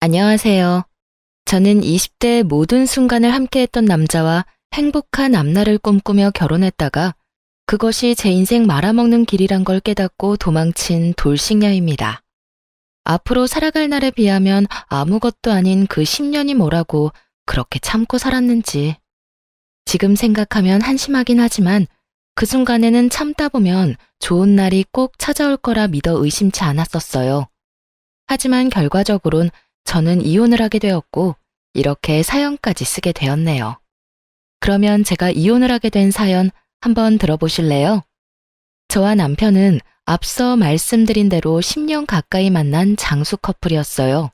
안녕하세요. 저는 20대 모든 순간을 함께했던 남자와 행복한 앞날을 꿈꾸며 결혼했다가 그것이 제 인생 말아먹는 길이란 걸 깨닫고 도망친 돌싱녀입니다. 앞으로 살아갈 날에 비하면 아무것도 아닌 그 10년이 뭐라고 그렇게 참고 살았는지. 지금 생각하면 한심하긴 하지만 그 순간에는 참다 보면 좋은 날이 꼭 찾아올 거라 믿어 의심치 않았었어요. 하지만 결과적으론 저는 이혼을 하게 되었고 이렇게 사연까지 쓰게 되었네요. 그러면 제가 이혼을 하게 된 사연 한번 들어보실래요? 저와 남편은 앞서 말씀드린 대로 10년 가까이 만난 장수 커플이었어요.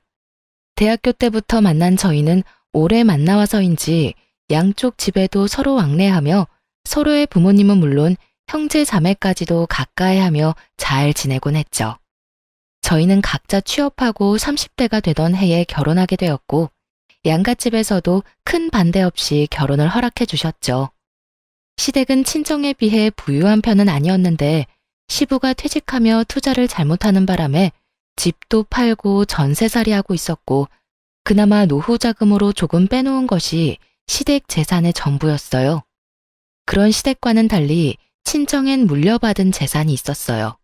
대학교 때부터 만난 저희는 오래 만나와서인지 양쪽 집에도 서로 왕래하며 서로의 부모님은 물론 형제 자매까지도 가까이하며 잘 지내곤 했죠. 저희는 각자 취업하고 30대가 되던 해에 결혼하게 되었고 양갓집에서도 큰 반대 없이 결혼을 허락해 주셨죠. 시댁은 친정에 비해 부유한 편은 아니었는데 시부가 퇴직하며 투자를 잘못하는 바람에 집도 팔고 전세살이하고 있었고 그나마 노후 자금으로 조금 빼놓은 것이 시댁 재산의 전부였어요. 그런 시댁과는 달리 친정엔 물려받은 재산이 있었어요.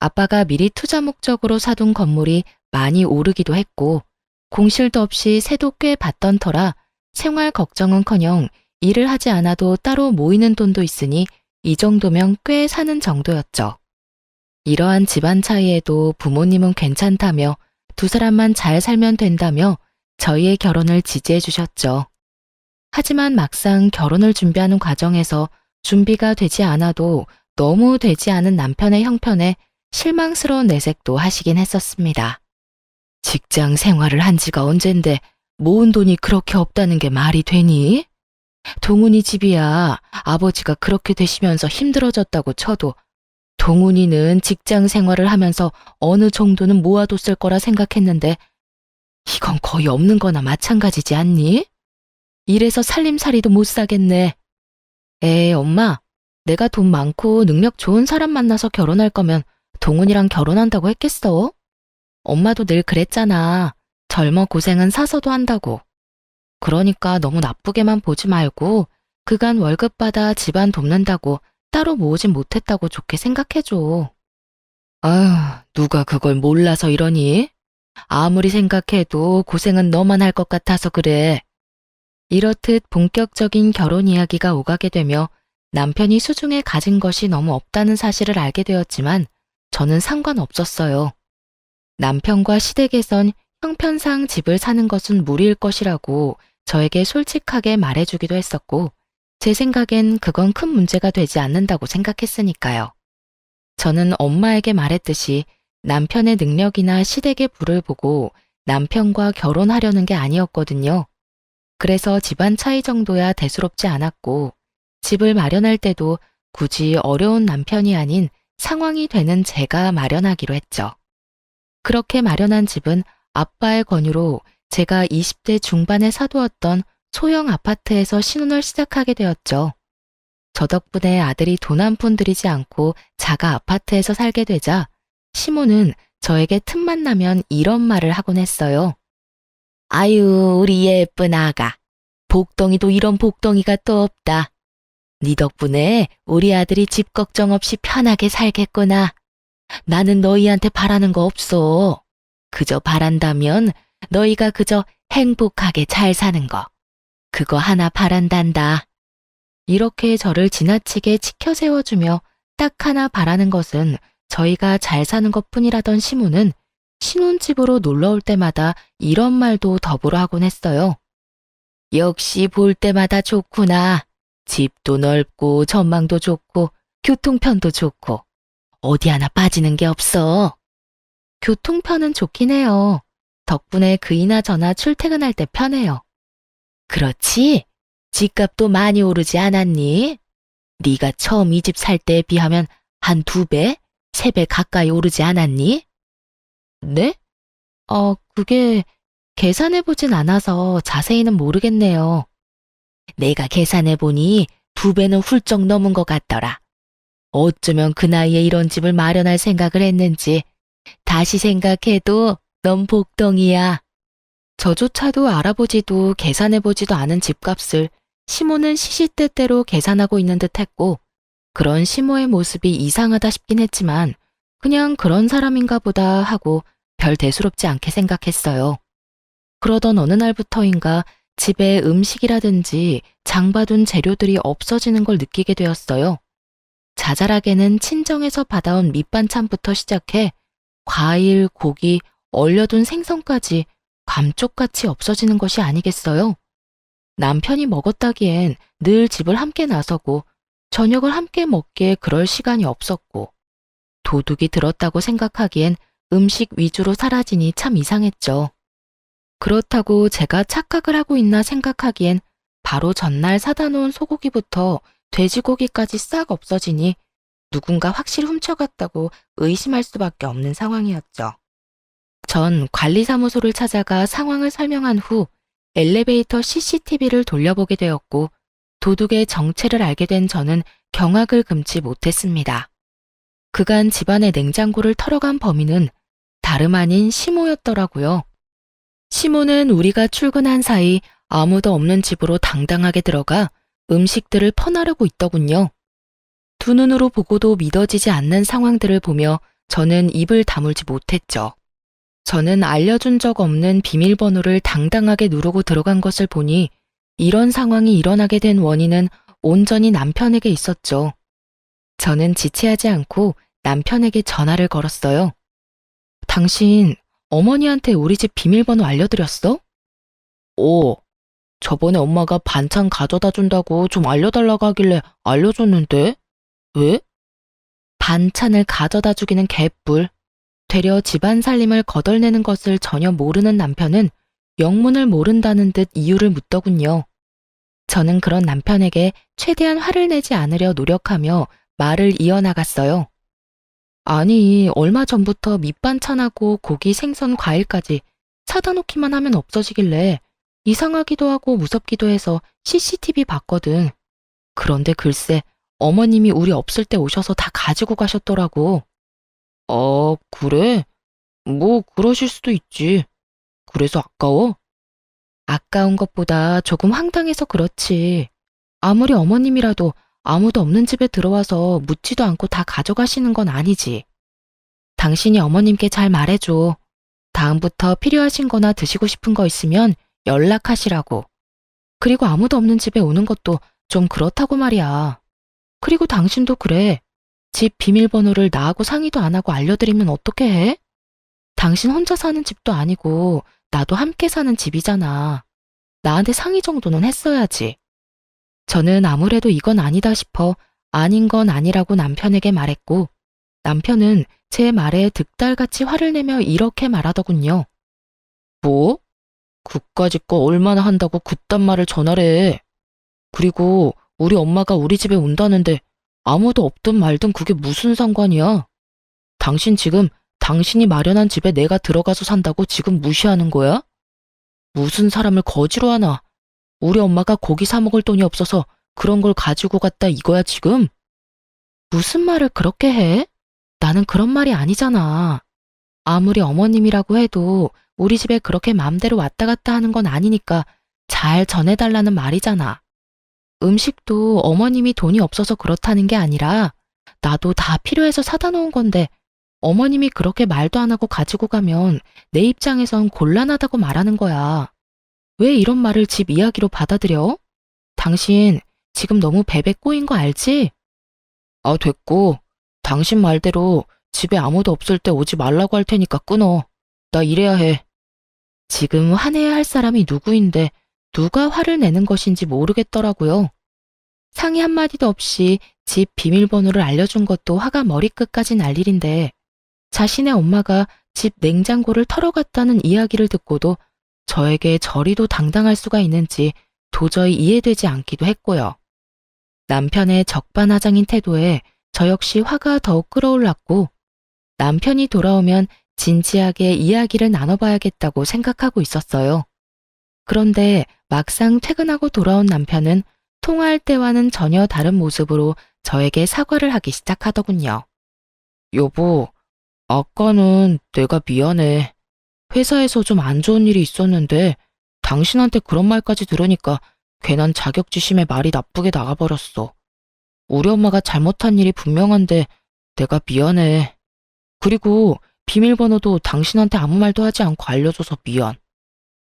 아빠가 미리 투자 목적으로 사둔 건물이 많이 오르기도 했고 공실도 없이 세도 꽤 받던 터라 생활 걱정은커녕 일을 하지 않아도 따로 모이는 돈도 있으니 이 정도면 꽤 사는 정도였죠. 이러한 집안 차이에도 부모님은 괜찮다며 두 사람만 잘 살면 된다며 저희의 결혼을 지지해 주셨죠. 하지만 막상 결혼을 준비하는 과정에서 준비가 되지 않아도 너무 되지 않은 남편의 형편에 실망스러운 내색도 하시긴 했었습니다. 직장 생활을 한 지가 언젠데 모은 돈이 그렇게 없다는 게 말이 되니? 동훈이 집이야 아버지가 그렇게 되시면서 힘들어졌다고 쳐도 동훈이는 직장 생활을 하면서 어느 정도는 모아뒀을 거라 생각했는데 이건 거의 없는 거나 마찬가지지 않니? 이래서 살림살이도 못 사겠네. 엄마, 내가 돈 많고 능력 좋은 사람 만나서 결혼할 거면 동훈이랑 결혼한다고 했겠어? 엄마도 늘 그랬잖아. 젊어 고생은 사서도 한다고. 그러니까 너무 나쁘게만 보지 말고 그간 월급 받아 집안 돕는다고 따로 모으진 못했다고 좋게 생각해줘. 아휴, 누가 그걸 몰라서 이러니? 아무리 생각해도 고생은 너만 할 것 같아서 그래. 이렇듯 본격적인 결혼 이야기가 오가게 되며 남편이 수중에 가진 것이 너무 없다는 사실을 알게 되었지만 저는 상관없었어요. 남편과 시댁에선 형편상 집을 사는 것은 무리일 것이라고 저에게 솔직하게 말해주기도 했었고 제 생각엔 그건 큰 문제가 되지 않는다고 생각했으니까요. 저는 엄마에게 말했듯이 남편의 능력이나 시댁의 부를 보고 남편과 결혼하려는 게 아니었거든요. 그래서 집안 차이 정도야 대수롭지 않았고 집을 마련할 때도 굳이 어려운 남편이 아닌 상황이 되는 제가 마련하기로 했죠. 그렇게 마련한 집은 아빠의 권유로 제가 20대 중반에 사두었던 소형 아파트에서 신혼을 시작하게 되었죠. 저 덕분에 아들이 돈 한 푼 들이지 않고 자가 아파트에서 살게 되자 시모는 저에게 틈만 나면 이런 말을 하곤 했어요. 아유, 우리 예쁜 아가. 복덩이도 이런 복덩이가 또 없다. 네 덕분에 우리 아들이 집 걱정 없이 편하게 살겠구나. 나는 너희한테 바라는 거 없어. 그저 바란다면 너희가 그저 행복하게 잘 사는 거. 그거 하나 바란단다. 이렇게 저를 지나치게 치켜 세워주며 딱 하나 바라는 것은 저희가 잘 사는 것뿐이라던 시모는 신혼집으로 놀러 올 때마다 이런 말도 더불어 하곤 했어요. 역시 볼 때마다 좋구나. 집도 넓고 전망도 좋고 교통편도 좋고 어디 하나 빠지는 게 없어. 교통편은 좋긴 해요. 덕분에 그이나 저나 출퇴근할 때 편해요. 그렇지? 집값도 많이 오르지 않았니? 네가 처음 이 집 살 때에 비하면 한 2배, 3배 가까이 오르지 않았니? 네? 그게 계산해보진 않아서 자세히는 모르겠네요. 내가 계산해보니 2배는 훌쩍 넘은 것 같더라. 어쩌면 그 나이에 이런 집을 마련할 생각을 했는지 다시 생각해도 넌 복덩이야. 저조차도 알아보지도 계산해보지도 않은 집값을 시모는 시시때때로 계산하고 있는 듯 했고, 그런 시모의 모습이 이상하다 싶긴 했지만 그냥 그런 사람인가 보다 하고 별 대수롭지 않게 생각했어요. 그러던 어느 날부터인가 집에 음식이라든지 장봐둔 재료들이 없어지는 걸 느끼게 되었어요. 자잘하게는 친정에서 받아온 밑반찬부터 시작해 과일, 고기, 얼려둔 생선까지 감쪽같이 없어지는 것이 아니겠어요? 남편이 먹었다기엔 늘 집을 함께 나서고 저녁을 함께 먹기에 그럴 시간이 없었고, 도둑이 들었다고 생각하기엔 음식 위주로 사라지니 참 이상했죠. 그렇다고 제가 착각을 하고 있나 생각하기엔 바로 전날 사다 놓은 소고기부터 돼지고기까지 싹 없어지니 누군가 확실히 훔쳐갔다고 의심할 수밖에 없는 상황이었죠. 전 관리사무소를 찾아가 상황을 설명한 후 엘리베이터 CCTV를 돌려보게 되었고, 도둑의 정체를 알게 된 저는 경악을 금치 못했습니다. 그간 집안의 냉장고를 털어간 범인은 다름 아닌 시모였더라고요. 시모는 우리가 출근한 사이 아무도 없는 집으로 당당하게 들어가 음식들을 퍼나르고 있더군요. 두 눈으로 보고도 믿어지지 않는 상황들을 보며 저는 입을 다물지 못했죠. 저는 알려준 적 없는 비밀번호를 당당하게 누르고 들어간 것을 보니 이런 상황이 일어나게 된 원인은 온전히 남편에게 있었죠. 저는 지체하지 않고 남편에게 전화를 걸었어요. 당신 어머니한테 우리 집 비밀번호 알려드렸어? 저번에 엄마가 반찬 가져다 준다고 좀 알려달라고 하길래 알려줬는데? 왜? 반찬을 가져다 주기는 개뿔. 되려 집안 살림을 거덜내는 것을 전혀 모르는 남편은 영문을 모른다는 듯 이유를 묻더군요. 저는 그런 남편에게 최대한 화를 내지 않으려 노력하며 말을 이어나갔어요. 아니, 얼마 전부터 밑반찬하고 고기, 생선, 과일까지 사다 놓기만 하면 없어지길래 이상하기도 하고 무섭기도 해서 CCTV 봤거든. 그런데 글쎄, 어머님이 우리 없을 때 오셔서 다 가지고 가셨더라고. 그래? 뭐 그러실 수도 있지. 그래서 아까워? 아까운 것보다 조금 황당해서 그렇지. 아무리 어머님이라도 아무도 없는 집에 들어와서 묻지도 않고 다 가져가시는 건 아니지. 당신이 어머님께 잘 말해줘. 다음부터 필요하신 거나 드시고 싶은 거 있으면 연락하시라고. 그리고 아무도 없는 집에 오는 것도 좀 그렇다고 말이야. 그리고 당신도 그래. 집 비밀번호를 나하고 상의도 안 하고 알려드리면 어떻게 해? 당신 혼자 사는 집도 아니고 나도 함께 사는 집이잖아. 나한테 상의 정도는 했어야지. 저는 아무래도 이건 아니다 싶어 아닌 건 아니라고 남편에게 말했고, 남편은 제 말에 득달같이 화를 내며 이렇게 말하더군요. 뭐? 그까짓 거 얼마나 한다고 그딴 말을 전하래. 그리고 우리 엄마가 우리 집에 온다는데 아무도 없든 말든 그게 무슨 상관이야? 당신 지금 당신이 마련한 집에 내가 들어가서 산다고 지금 무시하는 거야? 무슨 사람을 거지로 하나? 우리 엄마가 고기 사 먹을 돈이 없어서 그런 걸 가지고 갔다 이거야 지금? 무슨 말을 그렇게 해? 나는 그런 말이 아니잖아. 아무리 어머님이라고 해도 우리 집에 그렇게 맘대로 왔다 갔다 하는 건 아니니까 잘 전해달라는 말이잖아. 음식도 어머님이 돈이 없어서 그렇다는 게 아니라 나도 다 필요해서 사다 놓은 건데 어머님이 그렇게 말도 안 하고 가지고 가면 내 입장에선 곤란하다고 말하는 거야. 왜 이런 말을 집 이야기로 받아들여? 당신 지금 너무 베베 꼬인 거 알지? 됐고. 당신 말대로 집에 아무도 없을 때 오지 말라고 할 테니까 끊어. 나 일해야 해. 지금 화내야 할 사람이 누구인데 누가 화를 내는 것인지 모르겠더라고요. 상의 한마디도 없이 집 비밀번호를 알려준 것도 화가 머리끝까지 날 일인데, 자신의 엄마가 집 냉장고를 털어갔다는 이야기를 듣고도 저에게 저리도 당당할 수가 있는지 도저히 이해되지 않기도 했고요. 남편의 적반하장인 태도에 저 역시 화가 더욱 끓어올랐고, 남편이 돌아오면 진지하게 이야기를 나눠봐야겠다고 생각하고 있었어요. 그런데 막상 퇴근하고 돌아온 남편은 통화할 때와는 전혀 다른 모습으로 저에게 사과를 하기 시작하더군요. 여보, 아까는 내가 미안해. 회사에서 좀 안 좋은 일이 있었는데 당신한테 그런 말까지 들으니까 괜한 자격지심에 말이 나쁘게 나가버렸어. 우리 엄마가 잘못한 일이 분명한데 내가 미안해. 그리고 비밀번호도 당신한테 아무 말도 하지 않고 알려줘서 미안.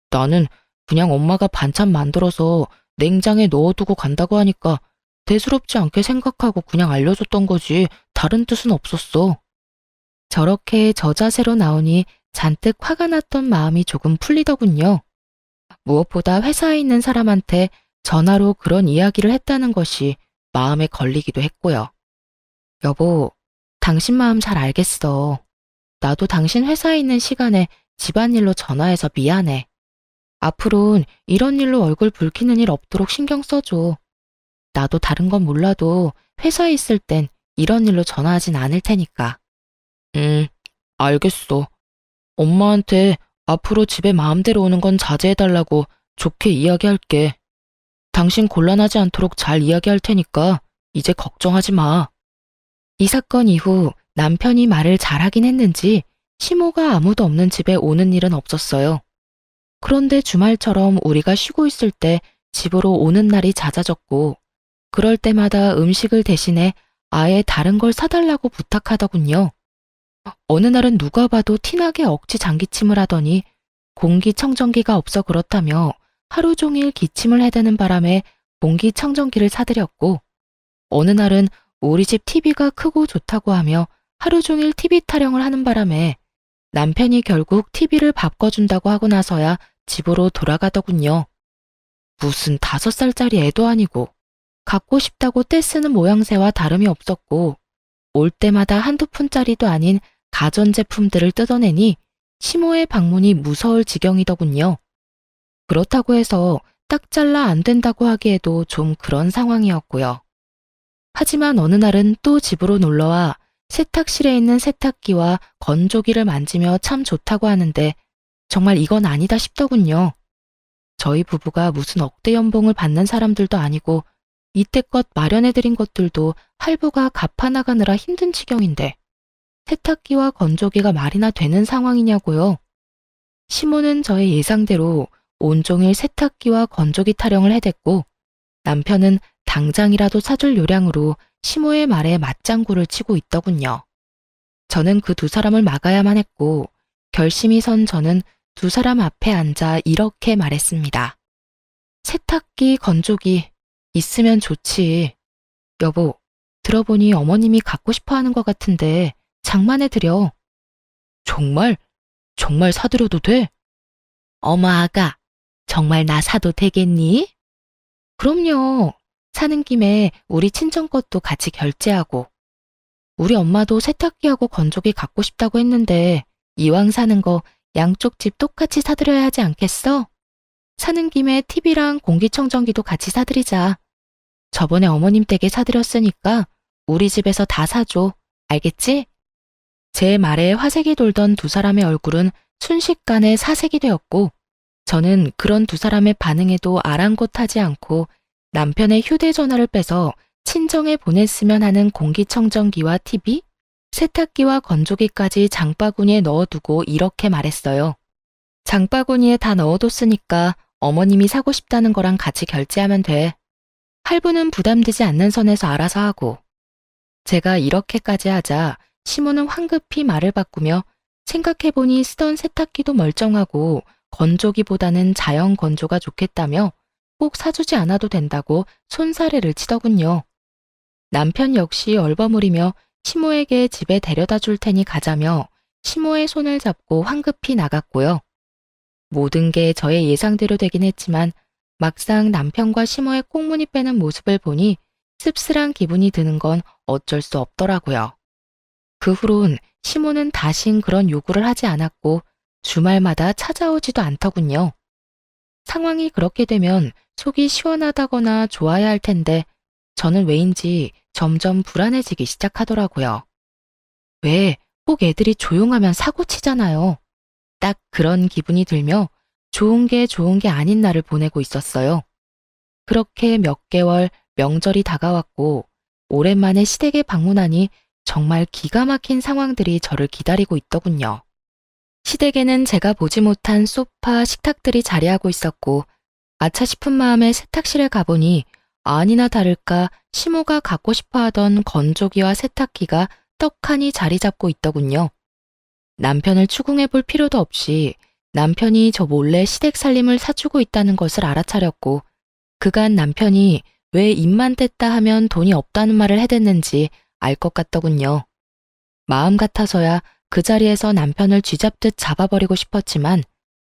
나는 그냥 엄마가 반찬 만들어서 냉장에 넣어두고 간다고 하니까 대수롭지 않게 생각하고 그냥 알려줬던 거지 다른 뜻은 없었어. 저렇게 저자세로 나오니 잔뜩 화가 났던 마음이 조금 풀리더군요. 무엇보다 회사에 있는 사람한테 전화로 그런 이야기를 했다는 것이 마음에 걸리기도 했고요. 여보, 당신 마음 잘 알겠어. 나도 당신 회사에 있는 시간에 집안일로 전화해서 미안해. 앞으론 이런 일로 얼굴 붉히는 일 없도록 신경 써줘. 나도 다른 건 몰라도 회사에 있을 땐 이런 일로 전화하진 않을 테니까. 알겠어. 엄마한테 앞으로 집에 마음대로 오는 건 자제해달라고 좋게 이야기할게. 당신 곤란하지 않도록 잘 이야기할 테니까 이제 걱정하지 마. 이 사건 이후 남편이 말을 잘하긴 했는지 시모가 아무도 없는 집에 오는 일은 없었어요. 그런데 주말처럼 우리가 쉬고 있을 때 집으로 오는 날이 잦아졌고 그럴 때마다 음식을 대신해 아예 다른 걸 사달라고 부탁하더군요. 어느 날은 누가 봐도 티나게 억지 장기침을 하더니 공기청정기가 없어 그렇다며 하루 종일 기침을 해대는 바람에 공기청정기를 사드렸고 어느 날은 우리 집 TV가 크고 좋다고 하며 하루 종일 TV 타령을 하는 바람에 남편이 결국 TV를 바꿔준다고 하고 나서야 집으로 돌아가더군요. 무슨 5살짜리 애도 아니고 갖고 싶다고 떼쓰는 모양새와 다름이 없었고 올 때마다 한두 푼짜리도 아닌 가전제품들을 뜯어내니 시모의 방문이 무서울 지경이더군요. 그렇다고 해서 딱 잘라 안 된다고 하기에도 좀 그런 상황이었고요. 하지만 어느 날은 또 집으로 놀러와 세탁실에 있는 세탁기와 건조기를 만지며 참 좋다고 하는데 정말 이건 아니다 싶더군요. 저희 부부가 무슨 억대 연봉을 받는 사람들도 아니고 이때껏 마련해드린 것들도 할부가 갚아나가느라 힘든 지경인데 세탁기와 건조기가 말이나 되는 상황이냐고요. 시모는 저의 예상대로 온종일 세탁기와 건조기 타령을 해댔고 남편은 당장이라도 사줄 요량으로 시모의 말에 맞장구를 치고 있더군요. 저는 그 두 사람을 막아야만 했고 결심이 선 저는 두 사람 앞에 앉아 이렇게 말했습니다. 세탁기, 건조기 있으면 좋지. 여보, 들어보니 어머님이 갖고 싶어 하는 것 같은데 장만해 드려. 정말? 정말 사드려도 돼? 어머 아가, 정말 나 사도 되겠니? 그럼요. 사는 김에 우리 친정 것도 같이 결제하고. 우리 엄마도 세탁기하고 건조기 갖고 싶다고 했는데 이왕 사는 거 양쪽 집 똑같이 사드려야 하지 않겠어? 사는 김에 TV랑 공기청정기도 같이 사드리자. 저번에 어머님 댁에 사드렸으니까 우리 집에서 다 사줘. 알겠지? 제 말에 화색이 돌던 두 사람의 얼굴은 순식간에 사색이 되었고 저는 그런 두 사람의 반응에도 아랑곳하지 않고 남편의 휴대전화를 빼서 친정에 보냈으면 하는 공기청정기와 TV, 세탁기와 건조기까지 장바구니에 넣어두고 이렇게 말했어요. 장바구니에 다 넣어뒀으니까 어머님이 사고 싶다는 거랑 같이 결제하면 돼. 할부는 부담되지 않는 선에서 알아서 하고. 제가 이렇게까지 하자 시모는 황급히 말을 바꾸며 생각해보니 쓰던 세탁기도 멀쩡하고 건조기보다는 자연 건조가 좋겠다며 꼭 사주지 않아도 된다고 손사래를 치더군요. 남편 역시 얼버무리며 시모에게 집에 데려다 줄 테니 가자며 시모의 손을 잡고 황급히 나갔고요. 모든 게 저의 예상대로 되긴 했지만 막상 남편과 시모의 꽁무니 빼는 모습을 보니 씁쓸한 기분이 드는 건 어쩔 수 없더라고요. 그 후론 시모는 다신 그런 요구를 하지 않았고 주말마다 찾아오지도 않더군요. 상황이 그렇게 되면 속이 시원하다거나 좋아야 할 텐데 저는 왜인지 점점 불안해지기 시작하더라고요. 왜 꼭 애들이 조용하면 사고치잖아요. 딱 그런 기분이 들며 좋은 게 아닌 날을 보내고 있었어요. 그렇게 몇 개월 명절이 다가왔고 오랜만에 시댁에 방문하니 정말 기가 막힌 상황들이 저를 기다리고 있더군요. 시댁에는 제가 보지 못한 소파, 식탁들이 자리하고 있었고 아차 싶은 마음에 세탁실에 가보니 아니나 다를까 시모가 갖고 싶어 하던 건조기와 세탁기가 떡하니 자리 잡고 있더군요. 남편을 추궁해 볼 필요도 없이 남편이 저 몰래 시댁 살림을 사주고 있다는 것을 알아차렸고 그간 남편이 왜 입만 뗐다 하면 돈이 없다는 말을 해댔는지 알 것 같더군요. 마음 같아서야 그 자리에서 남편을 쥐잡듯 잡아버리고 싶었지만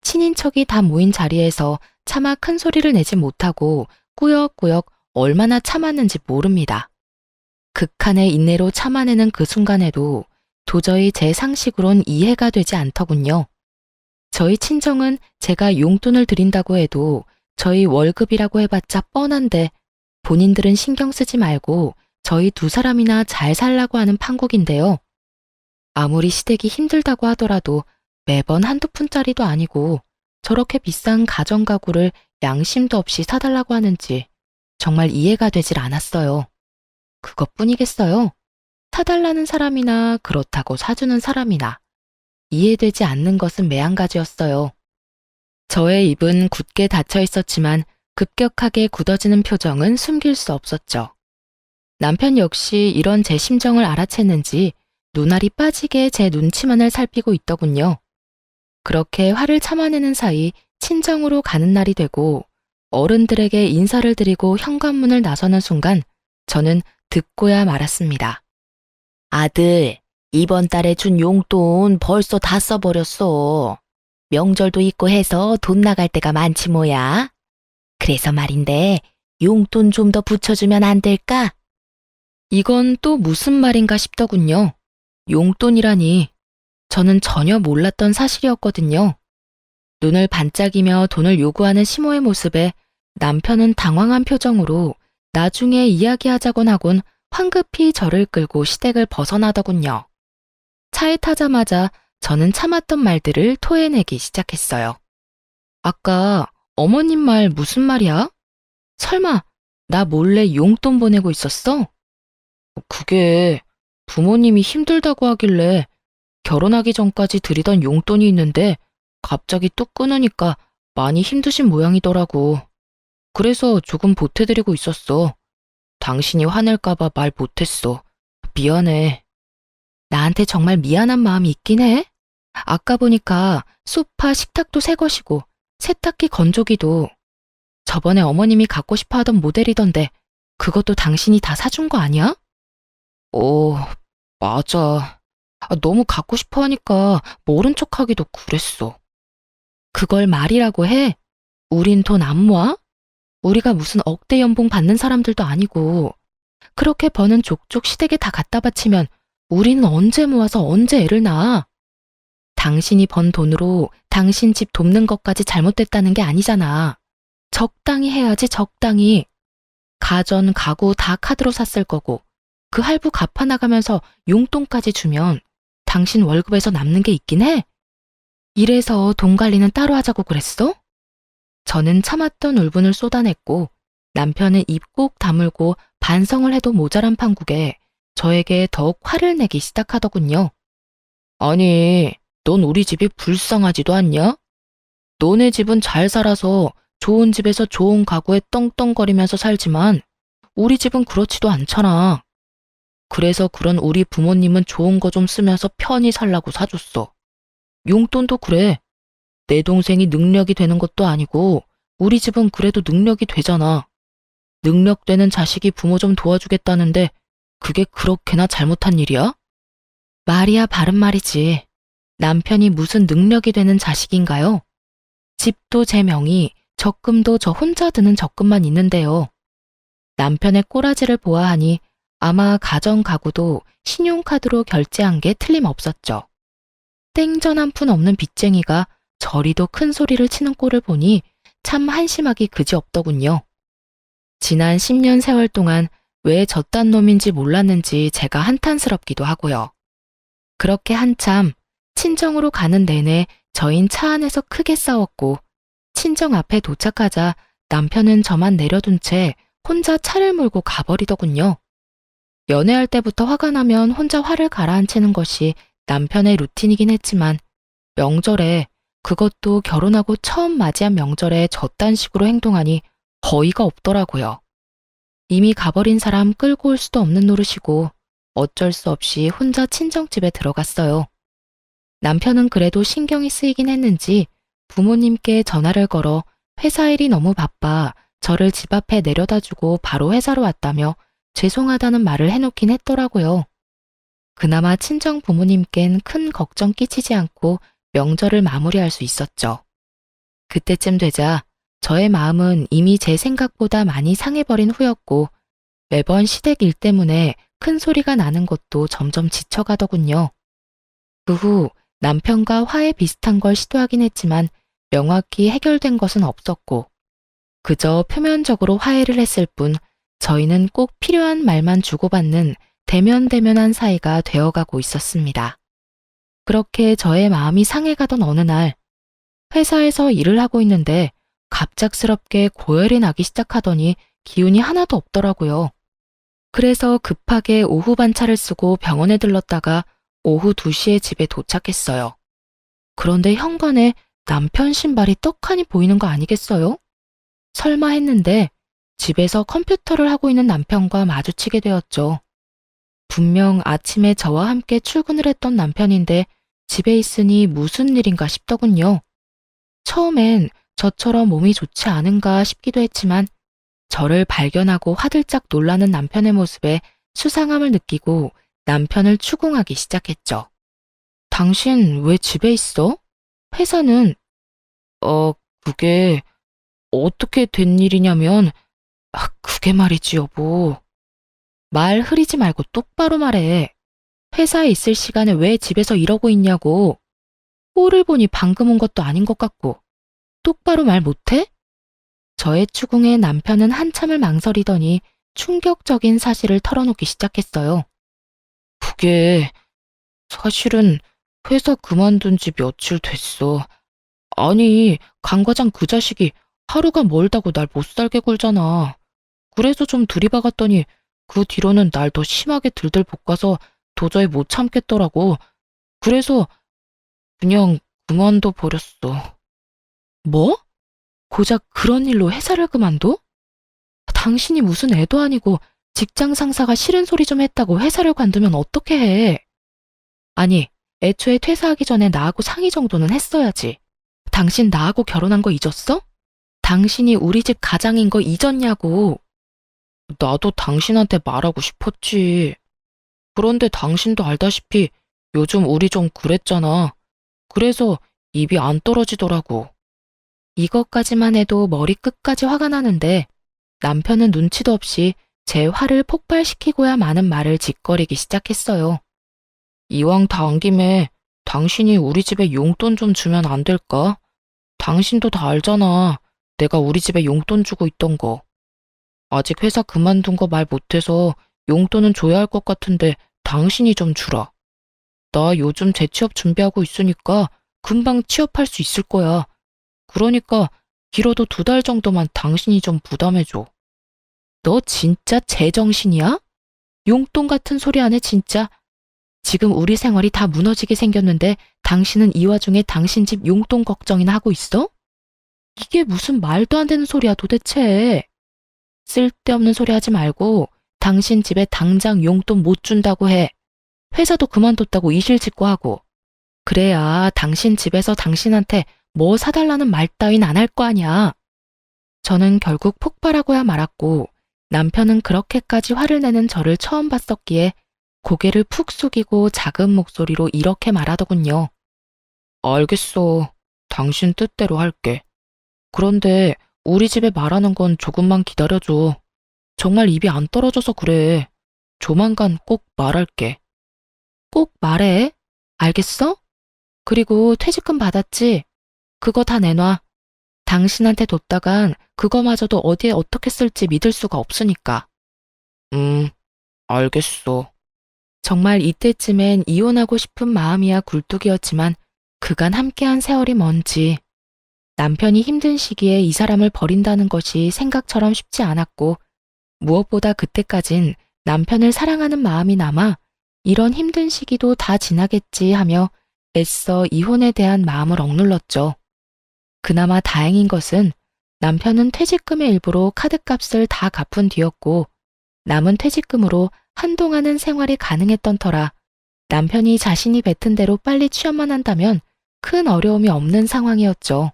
친인척이 다 모인 자리에서 차마 큰 소리를 내지 못하고 꾸역꾸역 얼마나 참았는지 모릅니다. 극한의 인내로 참아내는 그 순간에도 도저히 제 상식으론 이해가 되지 않더군요. 저희 친정은 제가 용돈을 드린다고 해도 저희 월급이라고 해봤자 뻔한데 본인들은 신경 쓰지 말고 저희 두 사람이나 잘 살라고 하는 판국인데요. 아무리 시댁이 힘들다고 하더라도 매번 한두 푼짜리도 아니고 저렇게 비싼 가전가구를 양심도 없이 사달라고 하는지 정말 이해가 되질 않았어요. 그것뿐이겠어요. 사달라는 사람이나 그렇다고 사주는 사람이나 이해되지 않는 것은 매한가지였어요. 저의 입은 굳게 닫혀 있었지만 급격하게 굳어지는 표정은 숨길 수 없었죠. 남편 역시 이런 제 심정을 알아챘는지 눈알이 빠지게 제 눈치만을 살피고 있더군요. 그렇게 화를 참아내는 사이 친정으로 가는 날이 되고 어른들에게 인사를 드리고 현관문을 나서는 순간 저는 듣고야 말았습니다. 아들, 이번 달에 준 용돈 벌써 다 써버렸어. 명절도 있고 해서 돈 나갈 때가 많지 뭐야. 그래서 말인데 용돈 좀 더 붙여주면 안 될까? 이건 또 무슨 말인가 싶더군요. 용돈이라니 저는 전혀 몰랐던 사실이었거든요. 눈을 반짝이며 돈을 요구하는 시모의 모습에 남편은 당황한 표정으로 나중에 이야기하자곤 하곤 황급히 저를 끌고 시댁을 벗어나더군요. 차에 타자마자 저는 참았던 말들을 토해내기 시작했어요. 아까 어머님 말 무슨 말이야? 설마 나 몰래 용돈 보내고 있었어? 그게 부모님이 힘들다고 하길래 결혼하기 전까지 드리던 용돈이 있는데 갑자기 뚝 끊으니까 많이 힘드신 모양이더라고. 그래서 조금 보태드리고 있었어. 당신이 화낼까봐 말 못했어. 미안해. 나한테 정말 미안한 마음이 있긴 해. 아까 보니까 소파, 식탁도 새 것이고 세탁기, 건조기도 저번에 어머님이 갖고 싶어 하던 모델이던데 그것도 당신이 다 사준 거 아니야? 맞아. 너무 갖고 싶어 하니까 모른 척하기도 그랬어. 그걸 말이라고 해? 우린 돈 안 모아? 우리가 무슨 억대 연봉 받는 사람들도 아니고 그렇게 버는 족족 시댁에 다 갖다 바치면 우리는 언제 모아서 언제 애를 낳아? 당신이 번 돈으로 당신 집 돕는 것까지 잘못됐다는 게 아니잖아. 적당히 해야지, 적당히. 가전, 가구 다 카드로 샀을 거고 그 할부 갚아나가면서 용돈까지 주면 당신 월급에서 남는 게 있긴 해? 이래서 돈 관리는 따로 하자고 그랬어? 저는 참았던 울분을 쏟아냈고 남편은 입 꼭 다물고 반성을 해도 모자란 판국에 저에게 더욱 화를 내기 시작하더군요. 아니, 넌 우리 집이 불쌍하지도 않냐? 너네 집은 잘 살아서 좋은 집에서 좋은 가구에 떵떵거리면서 살지만 우리 집은 그렇지도 않잖아. 그래서 그런 우리 부모님은 좋은 거 좀 쓰면서 편히 살라고 사줬어. 용돈도 그래. 내 동생이 능력이 되는 것도 아니고 우리 집은 그래도 능력이 되잖아. 능력 되는 자식이 부모 좀 도와주겠다는데 그게 그렇게나 잘못한 일이야? 말이야 바른 말이지. 남편이 무슨 능력이 되는 자식인가요? 집도 제 명의, 적금도 저 혼자 드는 적금만 있는데요. 남편의 꼬라지를 보아하니 아마 가전 가구도 신용카드로 결제한 게 틀림없었죠. 땡전 한 푼 없는 빚쟁이가 저리도 큰 소리를 치는 꼴을 보니 참 한심하기 그지없더군요. 지난 10년 세월 동안 왜 저딴 놈인지 몰랐는지 제가 한탄스럽기도 하고요. 그렇게 한참 친정으로 가는 내내 저흰 차 안에서 크게 싸웠고 친정 앞에 도착하자 남편은 저만 내려둔 채 혼자 차를 몰고 가버리더군요. 연애할 때부터 화가 나면 혼자 화를 가라앉히는 것이 남편의 루틴이긴 했지만 명절에, 그것도 결혼하고 처음 맞이한 명절에 저딴 식으로 행동하니 어이가 없더라고요. 이미 가버린 사람 끌고 올 수도 없는 노릇이고 어쩔 수 없이 혼자 친정집에 들어갔어요. 남편은 그래도 신경이 쓰이긴 했는지 부모님께 전화를 걸어 회사 일이 너무 바빠 저를 집 앞에 내려다주고 바로 회사로 왔다며 죄송하다는 말을 해놓긴 했더라고요. 그나마 친정 부모님껜 큰 걱정 끼치지 않고 명절을 마무리할 수 있었죠. 그때쯤 되자 저의 마음은 이미 제 생각보다 많이 상해버린 후였고 매번 시댁 일 때문에 큰 소리가 나는 것도 점점 지쳐가더군요. 그 후 남편과 화해 비슷한 걸 시도하긴 했지만 명확히 해결된 것은 없었고 그저 표면적으로 화해를 했을 뿐 저희는 꼭 필요한 말만 주고받는 대면대면한 사이가 되어가고 있었습니다. 그렇게 저의 마음이 상해가던 어느 날 회사에서 일을 하고 있는데 갑작스럽게 고열이 나기 시작하더니 기운이 하나도 없더라고요. 그래서 급하게 오후 반차를 쓰고 병원에 들렀다가 오후 2시에 집에 도착했어요. 그런데 현관에 남편 신발이 떡하니 보이는 거 아니겠어요? 설마 했는데 집에서 컴퓨터를 하고 있는 남편과 마주치게 되었죠. 분명 아침에 저와 함께 출근을 했던 남편인데 집에 있으니 무슨 일인가 싶더군요. 처음엔 저처럼 몸이 좋지 않은가 싶기도 했지만 저를 발견하고 화들짝 놀라는 남편의 모습에 수상함을 느끼고 남편을 추궁하기 시작했죠. 당신 왜 집에 있어? 회사는? 그게 어떻게 된 일이냐면, 그게 말이지 여보. 말 흐리지 말고 똑바로 말해. 회사에 있을 시간에 왜 집에서 이러고 있냐고. 꼴을 보니 방금 온 것도 아닌 것 같고. 똑바로 말 못해? 저의 추궁에 남편은 한참을 망설이더니 충격적인 사실을 털어놓기 시작했어요. 그게 사실은 회사 그만둔 지 며칠 됐어. 아니, 강 과장 그 자식이 하루가 멀다고 날 못 살게 굴잖아. 그래서 좀 들이박았더니 그 뒤로는 날 더 심하게 들들 볶아서 도저히 못 참겠더라고. 그래서 그냥 그만둬 버렸어. 뭐? 고작 그런 일로 회사를 그만둬? 당신이 무슨 애도 아니고 직장 상사가 싫은 소리 좀 했다고 회사를 관두면 어떻게 해? 아니, 애초에 퇴사하기 전에 나하고 상의 정도는 했어야지. 당신 나하고 결혼한 거 잊었어? 당신이 우리 집 가장인 거 잊었냐고. 나도 당신한테 말하고 싶었지. 그런데 당신도 알다시피 요즘 우리 좀 그랬잖아. 그래서 입이 안 떨어지더라고. 이것까지만 해도 머리끝까지 화가 나는데 남편은 눈치도 없이 제 화를 폭발시키고야 마는 말을 짓거리기 시작했어요. 이왕 다 안 김에 당신이 우리 집에 용돈 좀 주면 안 될까? 당신도 다 알잖아. 내가 우리 집에 용돈 주고 있던 거. 아직 회사 그만둔 거 말 못해서 용돈은 줘야 할 것 같은데 당신이 좀 주라. 나 요즘 재취업 준비하고 있으니까 금방 취업할 수 있을 거야. 그러니까 길어도 2달 정도만 당신이 좀 부담해줘. 너 진짜 제정신이야? 용돈 같은 소리 안 해 진짜. 지금 우리 생활이 다 무너지게 생겼는데 당신은 이 와중에 당신 집 용돈 걱정이나 하고 있어? 이게 무슨 말도 안 되는 소리야 도대체. 쓸데없는 소리 하지 말고 당신 집에 당장 용돈 못 준다고 해. 회사도 그만뒀다고 이실직고 하고. 그래야 당신 집에서 당신한테 뭐 사달라는 말 따윈 안 할 거 아니야. 저는 결국 폭발하고야 말았고 남편은 그렇게까지 화를 내는 저를 처음 봤었기에 고개를 푹 숙이고 작은 목소리로 이렇게 말하더군요. 알겠어. 당신 뜻대로 할게. 그런데 우리 집에 말하는 건 조금만 기다려줘. 정말 입이 안 떨어져서 그래. 조만간 꼭 말할게. 꼭 말해. 알겠어? 그리고 퇴직금 받았지? 그거 다 내놔. 당신한테 뒀다간 그거마저도 어디에 어떻게 쓸지 믿을 수가 없으니까. 알겠어. 정말 이때쯤엔 이혼하고 싶은 마음이야 굴뚝이었지만 그간 함께한 세월이 뭔지 남편이 힘든 시기에 이 사람을 버린다는 것이 생각처럼 쉽지 않았고 무엇보다 그때까진 남편을 사랑하는 마음이 남아 이런 힘든 시기도 다 지나겠지 하며 애써 이혼에 대한 마음을 억눌렀죠. 그나마 다행인 것은 남편은 퇴직금의 일부로 카드값을 다 갚은 뒤였고 남은 퇴직금으로 한동안은 생활이 가능했던 터라 남편이 자신이 뱉은 대로 빨리 취업만 한다면 큰 어려움이 없는 상황이었죠.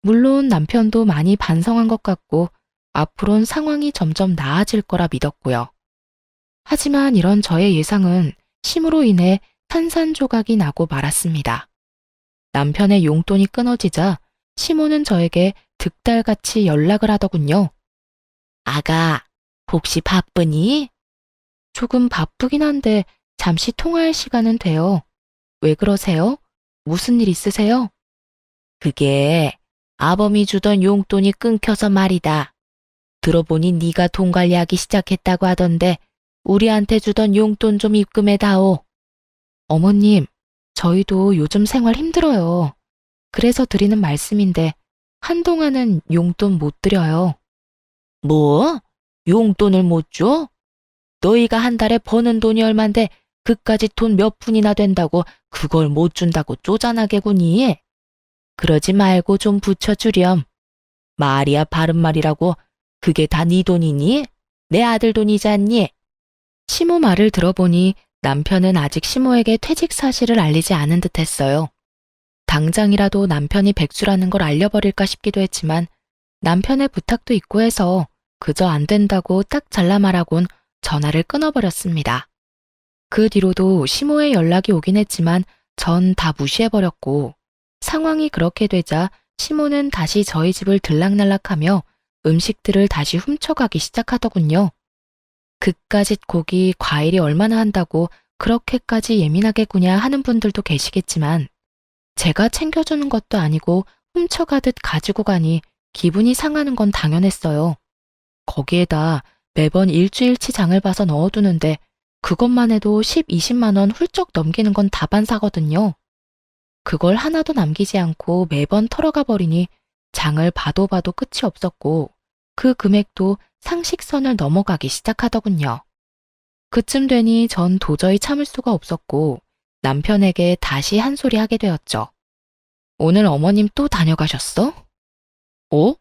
물론 남편도 많이 반성한 것 같고 앞으론 상황이 점점 나아질 거라 믿었고요. 하지만 이런 저의 예상은 심으로 인해 산산조각이 나고 말았습니다. 남편의 용돈이 끊어지자 시모는 저에게 득달같이 연락을 하더군요. 아가, 혹시 바쁘니? 조금 바쁘긴 한데 잠시 통화할 시간은 돼요. 왜 그러세요? 무슨 일 있으세요? 그게 아범이 주던 용돈이 끊겨서 말이다. 들어보니 네가 돈 관리하기 시작했다고 하던데 우리한테 주던 용돈 좀 입금해다오. 어머님, 저희도 요즘 생활 힘들어요. 그래서 드리는 말씀인데 한동안은 용돈 못 드려요. 뭐? 용돈을 못 줘? 너희가 한 달에 버는 돈이 얼만데 그까짓 돈 몇 푼이나 된다고 그걸 못 준다고 쪼잔하게구니? 그러지 말고 좀 붙여주렴. 말이야 바른 말이라고. 그게 다 네 돈이니? 내 아들 돈이잖니? 시모 말을 들어보니 남편은 아직 시모에게 퇴직 사실을 알리지 않은 듯 했어요. 당장이라도 남편이 백수라는 걸 알려버릴까 싶기도 했지만 남편의 부탁도 있고 해서 그저 안 된다고 딱 잘라 말하곤 전화를 끊어버렸습니다. 그 뒤로도 시모의 연락이 오긴 했지만 전 다 무시해버렸고 상황이 그렇게 되자 시모는 다시 저희 집을 들락날락하며 음식들을 다시 훔쳐가기 시작하더군요. 그까짓 고기, 과일이 얼마나 한다고 그렇게까지 예민하게 구냐 하는 분들도 계시겠지만 제가 챙겨주는 것도 아니고 훔쳐가듯 가지고 가니 기분이 상하는 건 당연했어요. 거기에다 매번 일주일치 장을 봐서 넣어두는데 그것만 해도 10, 20만 원 훌쩍 넘기는 건 다반사거든요. 그걸 하나도 남기지 않고 매번 털어가 버리니 장을 봐도 봐도 끝이 없었고 그 금액도 상식선을 넘어가기 시작하더군요. 그쯤 되니 전 도저히 참을 수가 없었고 남편에게 다시 한 소리 하게 되었죠. 오늘 어머님 또 다녀가셨어? 어?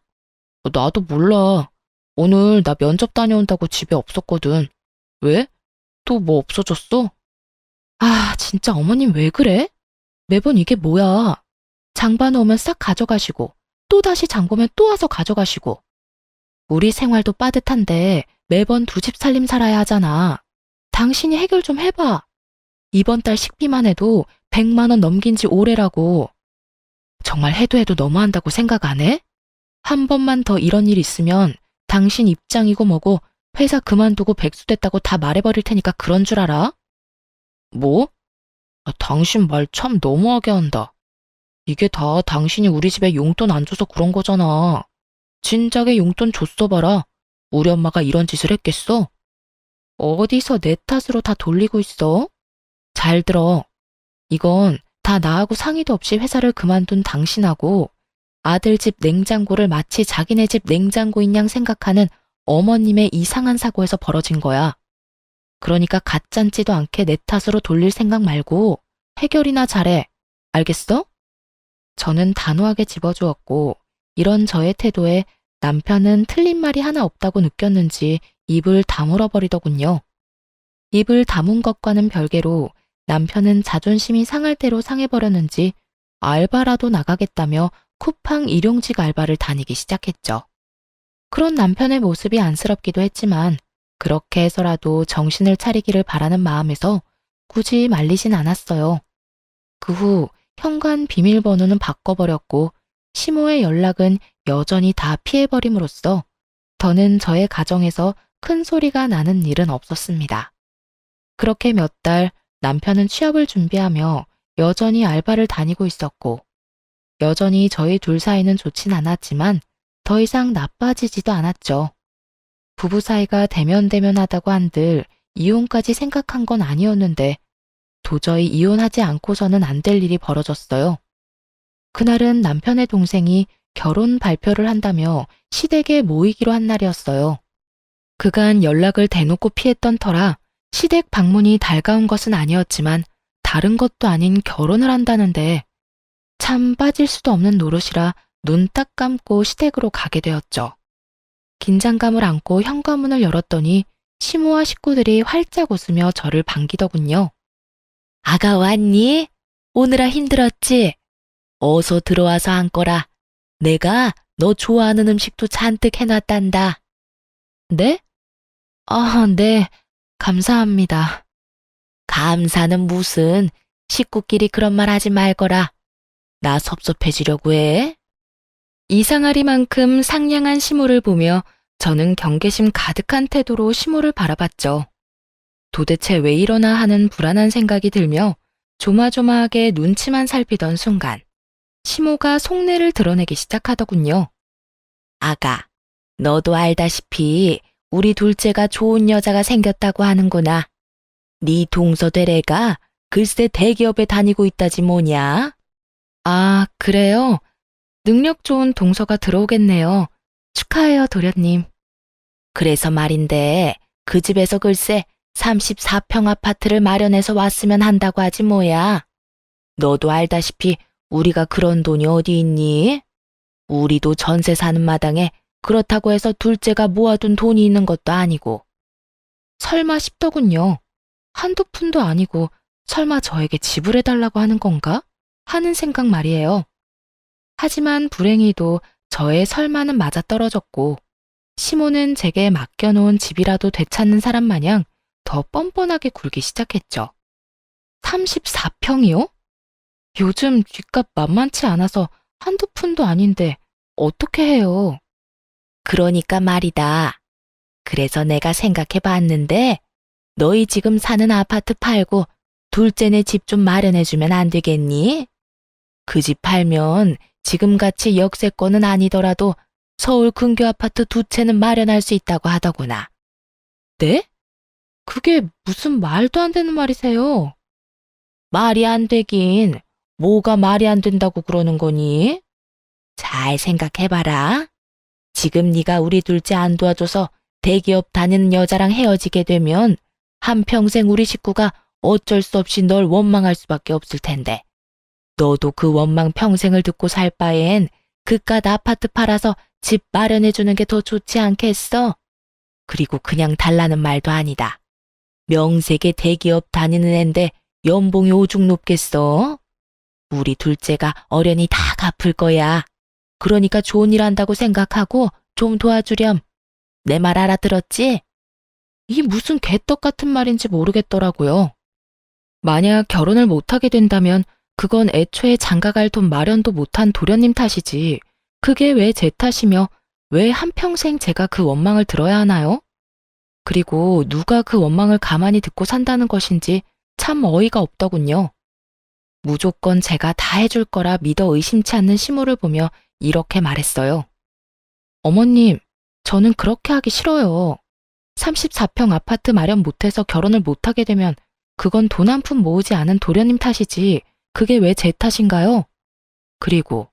나도 몰라. 오늘 나 면접 다녀온다고 집에 없었거든. 왜? 또 뭐 없어졌어? 아, 진짜 어머님 왜 그래? 매번 이게 뭐야? 장 봐놓으면 싹 가져가시고 또 다시 장 보면 또 와서 가져가시고 우리 생활도 빠듯한데 매번 두 집 살림 살아야 하잖아. 당신이 해결 좀 해봐. 이번 달 식비만 해도 100만 원 넘긴 지 오래라고. 정말 해도 너무한다고 생각 안 해? 한 번만 더 이런 일 있으면 당신 입장이고 뭐고 회사 그만두고 백수 됐다고 다 말해버릴 테니까 그런 줄 알아? 뭐? 당신 말 참 너무하게 한다. 이게 다 당신이 우리 집에 용돈 안 줘서 그런 거잖아. 진작에 용돈 줬어 봐라. 우리 엄마가 이런 짓을 했겠어? 어디서 내 탓으로 다 돌리고 있어? 잘 들어. 이건 다 나하고 상의도 없이 회사를 그만둔 당신하고 아들 집 냉장고를 마치 자기네 집 냉장고인 양 생각하는 어머님의 이상한 사고에서 벌어진 거야. 그러니까 가짠지도 않게 내 탓으로 돌릴 생각 말고 해결이나 잘해. 알겠어? 저는 단호하게 집어주었고 이런 저의 태도에 남편은 틀린 말이 하나 없다고 느꼈는지 입을 다물어 버리더군요. 입을 다문 것과는 별개로 남편은 자존심이 상할 대로 상해버렸는지 알바라도 나가겠다며 쿠팡 일용직 알바를 다니기 시작했죠. 그런 남편의 모습이 안쓰럽기도 했지만 그렇게 해서라도 정신을 차리기를 바라는 마음에서 굳이 말리진 않았어요. 그 후 현관 비밀번호는 바꿔버렸고 시모의 연락은 여전히 다 피해버림으로써 더는 저의 가정에서 큰 소리가 나는 일은 없었습니다. 그렇게 몇 달 남편은 취업을 준비하며 여전히 알바를 다니고 있었고 여전히 저희 둘 사이는 좋진 않았지만 더 이상 나빠지지도 않았죠. 부부 사이가 대면대면하다고 한들 이혼까지 생각한 건 아니었는데 도저히 이혼하지 않고서는 안 될 일이 벌어졌어요. 그날은 남편의 동생이 결혼 발표를 한다며 시댁에 모이기로 한 날이었어요. 그간 연락을 대놓고 피했던 터라 시댁 방문이 달가운 것은 아니었지만 다른 것도 아닌 결혼을 한다는데 참 빠질 수도 없는 노릇이라 눈 딱 감고 시댁으로 가게 되었죠. 긴장감을 안고 현관문을 열었더니 시모와 식구들이 활짝 웃으며 저를 반기더군요. 아가 왔니? 오느라 힘들었지? 어서 들어와서 앉거라. 내가 너 좋아하는 음식도 잔뜩 해놨단다. 네? 아, 네. 감사합니다. 감사는 무슨, 식구끼리 그런 말 하지 말거라. 나 섭섭해지려고 해? 이상하리만큼 상냥한 시모를 보며 저는 경계심 가득한 태도로 시모를 바라봤죠. 도대체 왜 이러나 하는 불안한 생각이 들며 조마조마하게 눈치만 살피던 순간 시모가 속내를 드러내기 시작하더군요. 아가, 너도 알다시피 우리 둘째가 좋은 여자가 생겼다고 하는구나. 네 동서대래가 글쎄 대기업에 다니고 있다지 뭐냐? 아, 그래요? 능력 좋은 동서가 들어오겠네요. 축하해요, 도련님. 그래서 말인데 그 집에서 글쎄 34평 아파트를 마련해서 왔으면 한다고 하지 뭐야. 너도 알다시피 우리가 그런 돈이 어디 있니? 우리도 전세 사는 마당에 그렇다고 해서 둘째가 모아둔 돈이 있는 것도 아니고. 설마 싶더군요. 한두 푼도 아니고 설마 저에게 지불해달라고 하는 건가? 하는 생각 말이에요. 하지만 불행히도 저의 설마는 맞아떨어졌고 시모는 제게 맡겨놓은 집이라도 되찾는 사람 마냥 더 뻔뻔하게 굴기 시작했죠. 34평이요? 요즘 뒷값 만만치 않아서 한두 푼도 아닌데 어떻게 해요? 그러니까 말이다. 그래서 내가 생각해 봤는데 너희 지금 사는 아파트 팔고 둘째네 집 좀 마련해주면 안 되겠니? 그 집 팔면 지금같이 역세권은 아니더라도 서울 근교 아파트 두 채는 마련할 수 있다고 하더구나. 네? 그게 무슨 말도 안 되는 말이세요? 말이 안 되긴 뭐가 말이 안 된다고 그러는 거니? 잘 생각해봐라. 지금 네가 우리 둘째 안 도와줘서 대기업 다니는 여자랑 헤어지게 되면 한평생 우리 식구가 어쩔 수 없이 널 원망할 수밖에 없을 텐데. 너도 그 원망 평생을 듣고 살 바엔 그깟 아파트 팔아서 집 마련해주는 게 더 좋지 않겠어? 그리고 그냥 달라는 말도 아니다. 명색의 대기업 다니는 앤데 연봉이 오죽 높겠어? 우리 둘째가 어련히 다 갚을 거야. 그러니까 좋은 일 한다고 생각하고 좀 도와주렴. 내 말 알아들었지? 이 무슨 개떡 같은 말인지 모르겠더라고요. 만약 결혼을 못하게 된다면 그건 애초에 장가갈 돈 마련도 못한 도련님 탓이지. 그게 왜 제 탓이며 왜 한평생 제가 그 원망을 들어야 하나요? 그리고 누가 그 원망을 가만히 듣고 산다는 것인지 참 어이가 없더군요. 무조건 제가 다 해줄 거라 믿어 의심치 않는 시모를 보며 이렇게 말했어요. 어머님, 저는 그렇게 하기 싫어요. 34평 아파트 마련 못해서 결혼을 못하게 되면 그건 돈 한 푼 모으지 않은 도련님 탓이지 그게 왜 제 탓인가요? 그리고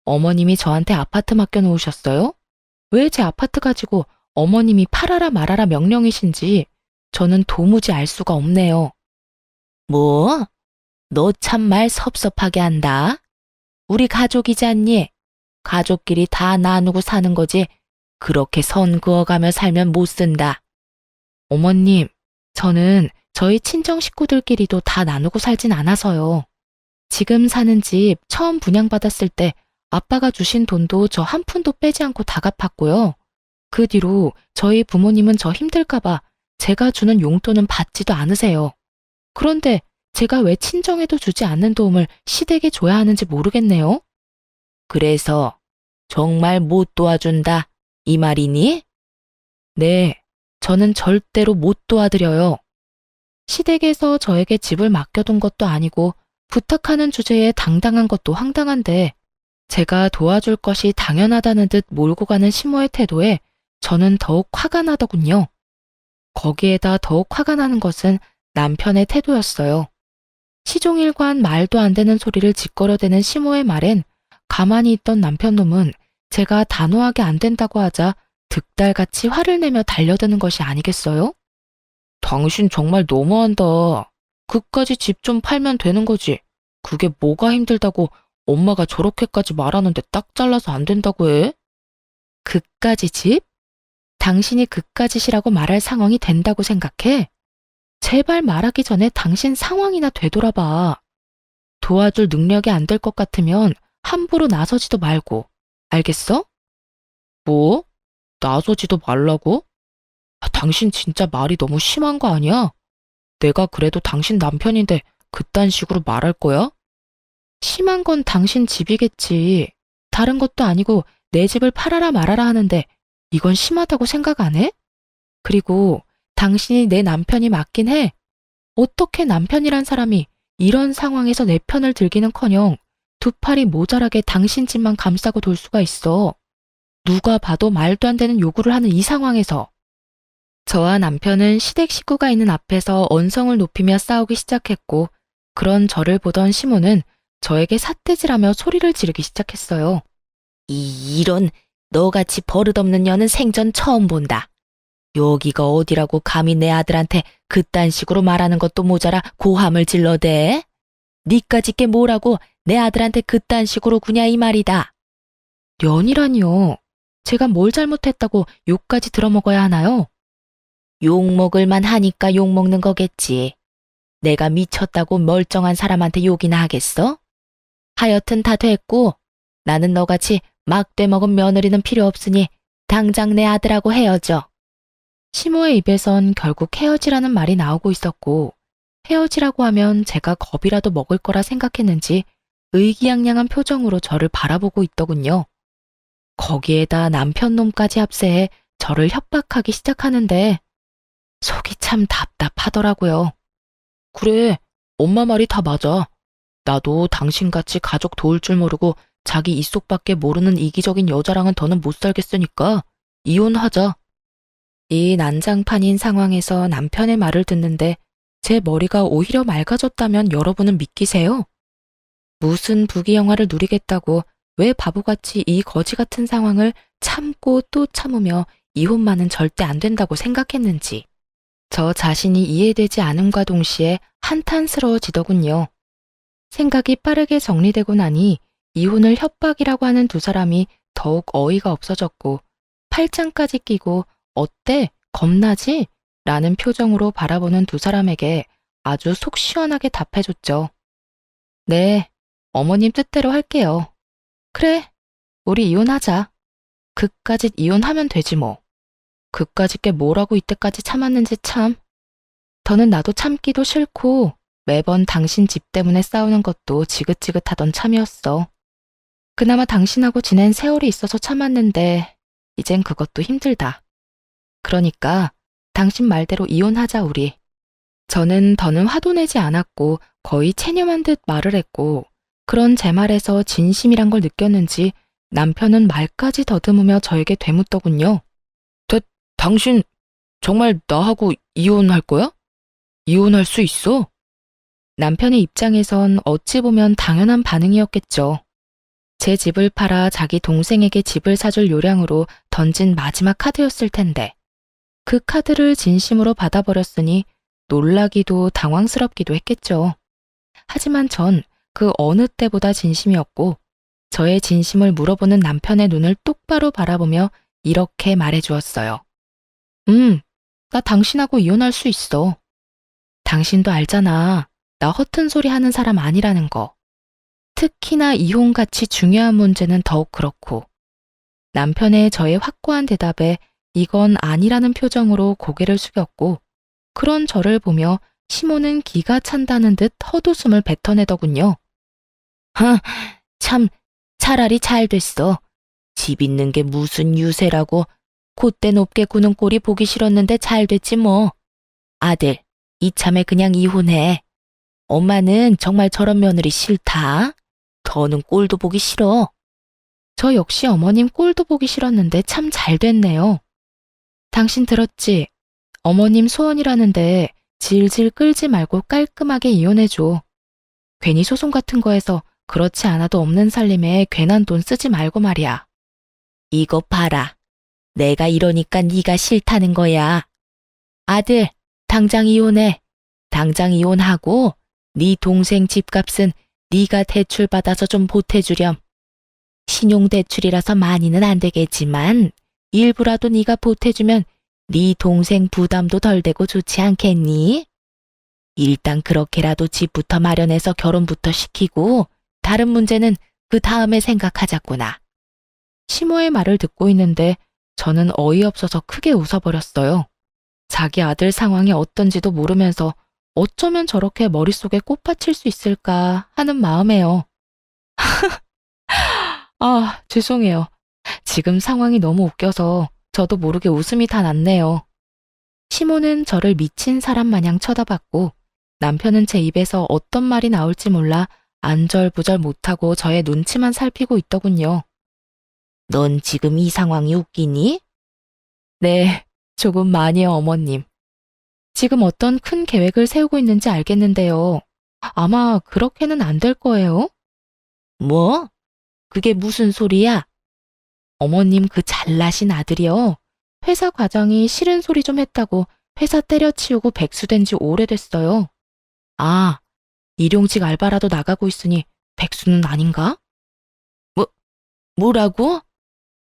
어머님이 저한테 아파트 맡겨놓으셨어요? 왜 제 아파트 가지고 어머님이 팔아라 말아라 명령이신지 저는 도무지 알 수가 없네요. 뭐? 너 참말 섭섭하게 한다. 우리 가족이지 않니? 가족끼리 다 나누고 사는 거지. 그렇게 선 그어가며 살면 못 쓴다. 어머님, 저는 저희 친정 식구들끼리도 다 나누고 살진 않아서요. 지금 사는 집 처음 분양받았을 때 아빠가 주신 돈도 저 한 푼도 빼지 않고 다 갚았고요. 그 뒤로 저희 부모님은 저 힘들까봐 제가 주는 용돈은 받지도 않으세요. 그런데 제가 왜 친정에도 주지 않는 도움을 시댁에 줘야 하는지 모르겠네요. 그래서 정말 못 도와준다, 이 말이니? 네, 저는 절대로 못 도와드려요. 시댁에서 저에게 집을 맡겨둔 것도 아니고 부탁하는 주제에 당당한 것도 황당한데 제가 도와줄 것이 당연하다는 듯 몰고 가는 시모의 태도에 저는 더욱 화가 나더군요. 거기에다 더욱 화가 나는 것은 남편의 태도였어요. 시종일관 말도 안 되는 소리를 짓거려대는 시모의 말엔 가만히 있던 남편놈은 제가 단호하게 안 된다고 하자 득달같이 화를 내며 달려드는 것이 아니겠어요? 당신 정말 너무한다. 그까지 집 좀 팔면 되는 거지. 그게 뭐가 힘들다고 엄마가 저렇게까지 말하는데 딱 잘라서 안 된다고 해? 그까지 집? 당신이 그까짓이라고 말할 상황이 된다고 생각해? 제발 말하기 전에 당신 상황이나 되돌아봐. 도와줄 능력이 안 될 것 같으면 함부로 나서지도 말고. 알겠어? 뭐? 나서지도 말라고? 당신 진짜 말이 너무 심한 거 아니야? 내가 그래도 당신 남편인데 그딴 식으로 말할 거야? 심한 건 당신 집이겠지. 다른 것도 아니고 내 집을 팔아라 말아라 하는데 이건 심하다고 생각 안 해? 그리고 당신이 내 남편이 맞긴 해. 어떻게 남편이란 사람이 이런 상황에서 내 편을 들기는커녕 두 팔이 모자라게 당신 집만 감싸고 돌 수가 있어. 누가 봐도 말도 안 되는 요구를 하는 이 상황에서. 저와 남편은 시댁 식구가 있는 앞에서 언성을 높이며 싸우기 시작했고, 그런 저를 보던 시모는 저에게 삿대질하며 소리를 지르기 시작했어요. 이런 너같이 버릇없는 년은 생전 처음 본다. 여기가 어디라고 감히 내 아들한테 그딴 식으로 말하는 것도 모자라 고함을 질러대? 니까짓 게 뭐라고 내 아들한테 그딴 식으로 구냐 이 말이다. 년이라니요. 제가 뭘 잘못했다고 욕까지 들어먹어야 하나요? 욕먹을 만하니까 욕먹는 거겠지. 내가 미쳤다고 멀쩡한 사람한테 욕이나 하겠어? 하여튼 다 됐고 나는 너같이 막대 먹은 며느리는 필요 없으니 당장 내 아들하고 헤어져. 시모의 입에선 결국 헤어지라는 말이 나오고 있었고, 헤어지라고 하면 제가 겁이라도 먹을 거라 생각했는지 의기양양한 표정으로 저를 바라보고 있더군요. 거기에다 남편 놈까지 합세해 저를 협박하기 시작하는데 속이 참 답답하더라고요. 그래, 엄마 말이 다 맞아. 나도 당신같이 가족 도울 줄 모르고 자기 입속밖에 모르는 이기적인 여자랑은 더는 못 살겠으니까 이혼하자. 이 난장판인 상황에서 남편의 말을 듣는데 제 머리가 오히려 맑아졌다면 여러분은 믿기세요? 무슨 부귀영화를 누리겠다고 왜 바보같이 이 거지 같은 상황을 참고 또 참으며 이혼만은 절대 안 된다고 생각했는지. 저 자신이 이해되지 않음과 동시에 한탄스러워지더군요. 생각이 빠르게 정리되고 나니 이혼을 협박이라고 하는 두 사람이 더욱 어이가 없어졌고 팔짱까지 끼고 어때? 겁나지? 라는 표정으로 바라보는 두 사람에게 아주 속 시원하게 답해줬죠. 네, 어머님 뜻대로 할게요. 그래, 우리 이혼하자. 그까짓 이혼하면 되지 뭐. 그까짓 게 뭐라고 이때까지 참았는지 참. 더는 나도 참기도 싫고 매번 당신 집 때문에 싸우는 것도 지긋지긋하던 참이었어. 그나마 당신하고 지낸 세월이 있어서 참았는데 이젠 그것도 힘들다. 그러니까 당신 말대로 이혼하자 우리. 저는 더는 화도 내지 않았고 거의 체념한 듯 말을 했고 그런 제 말에서 진심이란 걸 느꼈는지 남편은 말까지 더듬으며 저에게 되묻더군요. 당신 정말 나하고 이혼할 거야? 이혼할 수 있어? 남편의 입장에선 어찌 보면 당연한 반응이었겠죠. 제 집을 팔아 자기 동생에게 집을 사줄 요량으로 던진 마지막 카드였을 텐데 그 카드를 진심으로 받아버렸으니 놀라기도 당황스럽기도 했겠죠. 하지만 전 그 어느 때보다 진심이었고 저의 진심을 물어보는 남편의 눈을 똑바로 바라보며 이렇게 말해주었어요. 나 당신하고 이혼할 수 있어. 당신도 알잖아. 나 허튼 소리 하는 사람 아니라는 거. 특히나 이혼같이 중요한 문제는 더욱 그렇고. 남편의 저의 확고한 대답에 이건 아니라는 표정으로 고개를 숙였고 그런 저를 보며 시모는 기가 찬다는 듯 헛웃음을 뱉어내더군요. 참 차라리 잘 됐어. 집 있는 게 무슨 유세라고 콧대 높게 구는 꼴이 보기 싫었는데 잘 됐지 뭐. 아들, 이참에 그냥 이혼해. 엄마는 정말 저런 며느리 싫다. 더는 꼴도 보기 싫어. 저 역시 어머님 꼴도 보기 싫었는데 참 잘 됐네요. 당신 들었지? 어머님 소원이라는데 질질 끌지 말고 깔끔하게 이혼해줘. 괜히 소송 같은 거에서 그렇지 않아도 없는 살림에 괜한 돈 쓰지 말고 말이야. 이거 봐라. 내가 이러니까 네가 싫다는 거야. 아들, 당장 이혼해. 당장 이혼하고 네 동생 집값은 네가 대출받아서 좀 보태주렴. 신용대출이라서 많이는 안 되겠지만 일부라도 네가 보태주면 네 동생 부담도 덜 되고 좋지 않겠니? 일단 그렇게라도 집부터 마련해서 결혼부터 시키고 다른 문제는 그 다음에 생각하자꾸나. 시모의 말을 듣고 있는데 저는 어이없어서 크게 웃어버렸어요. 자기 아들 상황이 어떤지도 모르면서 어쩌면 저렇게 머릿속에 꽃받칠 수 있을까 하는 마음에요. 아, 죄송해요. 지금 상황이 너무 웃겨서 저도 모르게 웃음이 다 났네요. 시모는 저를 미친 사람 마냥 쳐다봤고 남편은 제 입에서 어떤 말이 나올지 몰라 안절부절 못하고 저의 눈치만 살피고 있더군요. 넌 지금 이 상황이 웃기니? 네, 조금 많이요, 어머님. 지금 어떤 큰 계획을 세우고 있는지 알겠는데요. 아마 그렇게는 안 될 거예요. 뭐? 그게 무슨 소리야? 어머님 그 잘나신 아들이요. 회사 과장이 싫은 소리 좀 했다고 회사 때려치우고 백수된 지 오래됐어요. 아, 일용직 알바라도 나가고 있으니 백수는 아닌가? 뭐, 뭐라고?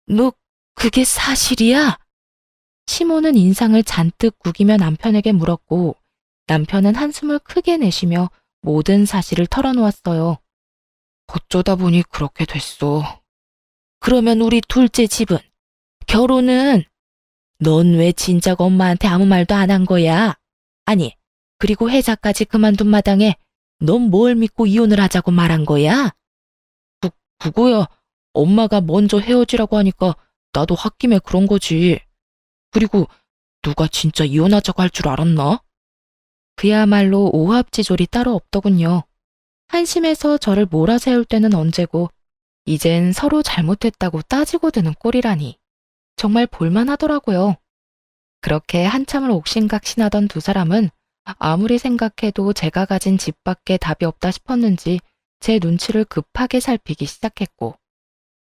너 그게 사실이야? 시모는 인상을 잔뜩 구기며 남편에게 물었고 남편은 한숨을 크게 내쉬며 모든 사실을 털어놓았어요. 어쩌다 보니 그렇게 됐어. 그러면 우리 둘째 집은? 결혼은? 넌 왜 진작 엄마한테 아무 말도 안 한 거야? 아니, 그리고 회사까지 그만둔 마당에 넌 뭘 믿고 이혼을 하자고 말한 거야? 그거야. 엄마가 먼저 헤어지라고 하니까 나도 홧김에 그런 거지. 그리고 누가 진짜 이혼하자고 할 줄 알았나? 그야말로 오합지졸이 따로 없더군요. 한심해서 저를 몰아세울 때는 언제고 이젠 서로 잘못했다고 따지고 드는 꼴이라니. 정말 볼만하더라고요. 그렇게 한참을 옥신각신하던 두 사람은 아무리 생각해도 제가 가진 집밖에 답이 없다 싶었는지 제 눈치를 급하게 살피기 시작했고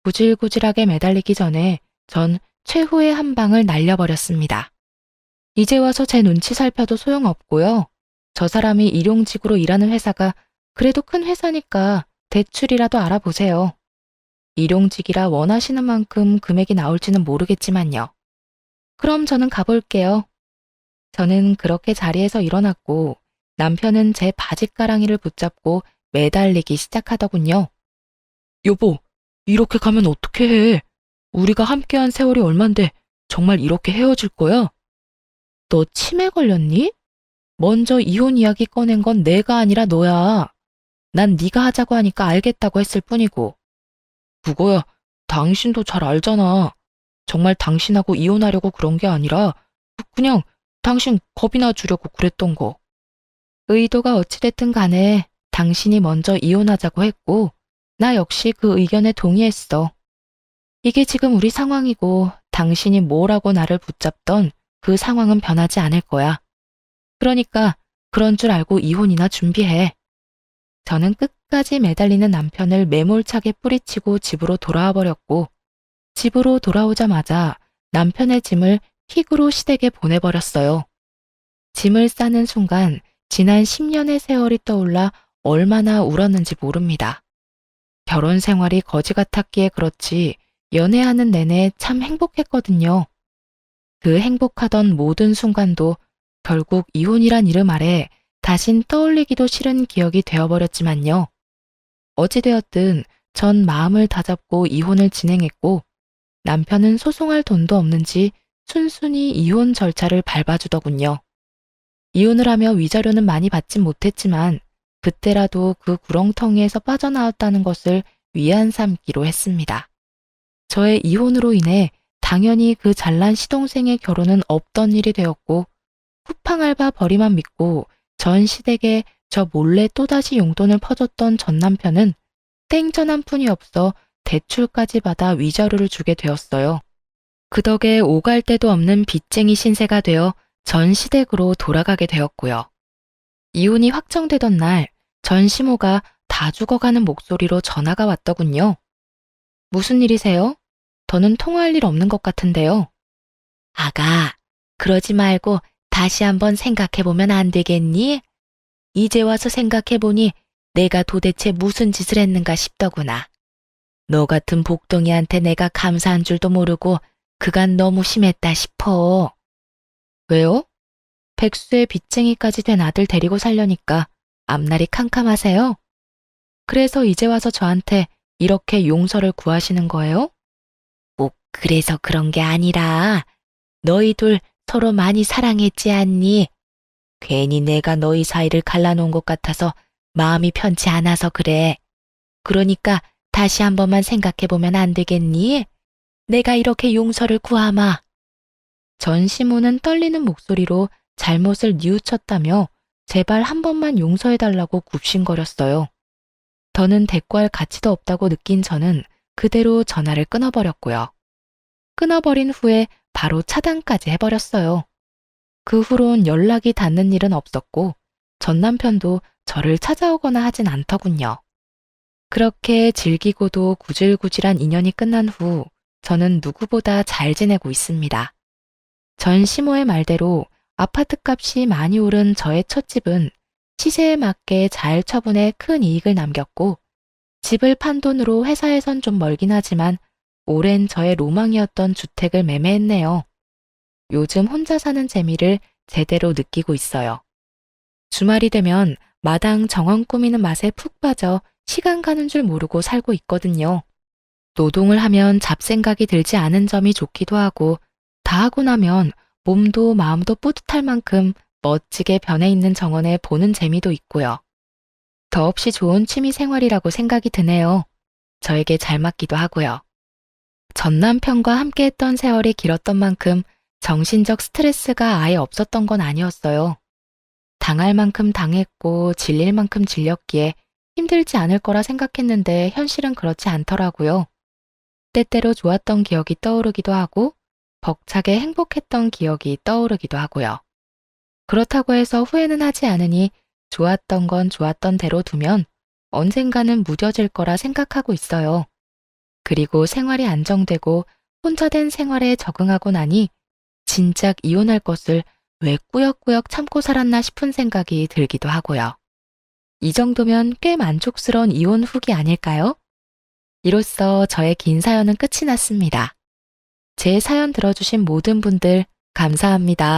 구질구질하게 매달리기 전에 전 최후의 한 방을 날려버렸습니다. 이제 와서 제 눈치 살펴도 소용없고요. 저 사람이 일용직으로 일하는 회사가 그래도 큰 회사니까 대출이라도 알아보세요. 일용직이라 원하시는 만큼 금액이 나올지는 모르겠지만요. 그럼 저는 가볼게요. 저는 그렇게 자리에서 일어났고 남편은 제 바짓가랑이를 붙잡고 매달리기 시작하더군요. 여보, 이렇게 가면 어떻게 해? 우리가 함께한 세월이 얼만데 정말 이렇게 헤어질 거야? 너 치매 걸렸니? 먼저 이혼 이야기 꺼낸 건 내가 아니라 너야. 난 네가 하자고 하니까 알겠다고 했을 뿐이고. 그거야, 당신도 잘 알잖아. 정말 당신하고 이혼하려고 그런 게 아니라 그냥 당신 겁이나 주려고 그랬던 거. 의도가 어찌됐든 간에 당신이 먼저 이혼하자고 했고 나 역시 그 의견에 동의했어. 이게 지금 우리 상황이고 당신이 뭐라고 나를 붙잡던 그 상황은 변하지 않을 거야. 그러니까 그런 줄 알고 이혼이나 준비해. 저는 끝까지 매달리는 남편을 매몰차게 뿌리치고 집으로 돌아와 버렸고 집으로 돌아오자마자 남편의 짐을 퀵으로 시댁에 보내버렸어요. 짐을 싸는 순간 지난 10년의 세월이 떠올라 얼마나 울었는지 모릅니다. 결혼 생활이 거지 같았기에 그렇지 연애하는 내내 참 행복했거든요. 그 행복하던 모든 순간도 결국 이혼이란 이름 아래 다신 떠올리기도 싫은 기억이 되어버렸지만요. 어찌되었든 전 마음을 다잡고 이혼을 진행했고 남편은 소송할 돈도 없는지 순순히 이혼 절차를 밟아주더군요. 이혼을 하며 위자료는 많이 받진 못했지만 그때라도 그 구렁텅이에서 빠져나왔다는 것을 위안 삼기로 했습니다. 저의 이혼으로 인해 당연히 그 잘난 시동생의 결혼은 없던 일이 되었고 쿠팡 알바 벌이만 믿고 전 시댁에 저 몰래 또다시 용돈을 퍼줬던 전 남편은 땡전 한 푼이 없어 대출까지 받아 위자료를 주게 되었어요. 그 덕에 오갈 데도 없는 빚쟁이 신세가 되어 전 시댁으로 돌아가게 되었고요. 이혼이 확정되던 날 전 시모가 다 죽어가는 목소리로 전화가 왔더군요. 무슨 일이세요? 더는 통화할 일 없는 것 같은데요. 아가, 그러지 말고 다시 한번 생각해보면 안 되겠니? 이제 와서 생각해보니 내가 도대체 무슨 짓을 했는가 싶더구나. 너 같은 복덩이한테 내가 감사한 줄도 모르고 그간 너무 심했다 싶어. 왜요? 백수의 빚쟁이까지 된 아들 데리고 살려니까 앞날이 캄캄하세요? 그래서 이제 와서 저한테 이렇게 용서를 구하시는 거예요? 꼭 그래서 그런 게 아니라 너희들 서로 많이 사랑했지 않니? 괜히 내가 너희 사이를 갈라놓은 것 같아서 마음이 편치 않아서 그래. 그러니까 다시 한 번만 생각해보면 안 되겠니? 내가 이렇게 용서를 구하마. 전시모는 떨리는 목소리로 잘못을 뉘우쳤다며 제발 한 번만 용서해달라고 굽신거렸어요. 더는 대꾸할 가치도 없다고 느낀 저는 그대로 전화를 끊어버렸고요. 끊어버린 후에 바로 차단까지 해버렸어요. 그 후론 연락이 닿는 일은 없었고 전 남편도 저를 찾아오거나 하진 않더군요. 그렇게 질기고도 구질구질한 인연이 끝난 후 저는 누구보다 잘 지내고 있습니다. 전 시모의 말대로 아파트 값이 많이 오른 저의 첫 집은 시세에 맞게 잘 처분해 큰 이익을 남겼고 집을 판 돈으로 회사에선 좀 멀긴 하지만 오랜 저의 로망이었던 주택을 매매했네요. 요즘 혼자 사는 재미를 제대로 느끼고 있어요. 주말이 되면 마당 정원 꾸미는 맛에 푹 빠져 시간 가는 줄 모르고 살고 있거든요. 노동을 하면 잡생각이 들지 않은 점이 좋기도 하고 다 하고 나면 몸도 마음도 뿌듯할 만큼 멋지게 변해 있는 정원에 보는 재미도 있고요. 더없이 좋은 취미 생활이라고 생각이 드네요. 저에게 잘 맞기도 하고요. 전 남편과 함께 했던 세월이 길었던 만큼 정신적 스트레스가 아예 없었던 건 아니었어요. 당할 만큼 당했고 질릴 만큼 질렸기에 힘들지 않을 거라 생각했는데 현실은 그렇지 않더라고요. 때때로 좋았던 기억이 떠오르기도 하고 벅차게 행복했던 기억이 떠오르기도 하고요. 그렇다고 해서 후회는 하지 않으니 좋았던 건 좋았던 대로 두면 언젠가는 무뎌질 거라 생각하고 있어요. 그리고 생활이 안정되고 혼자 된 생활에 적응하고 나니 진작 이혼할 것을 왜 꾸역꾸역 참고 살았나 싶은 생각이 들기도 하고요. 이 정도면 꽤 만족스러운 이혼 후기 아닐까요? 이로써 저의 긴 사연은 끝이 났습니다. 제 사연 들어주신 모든 분들 감사합니다.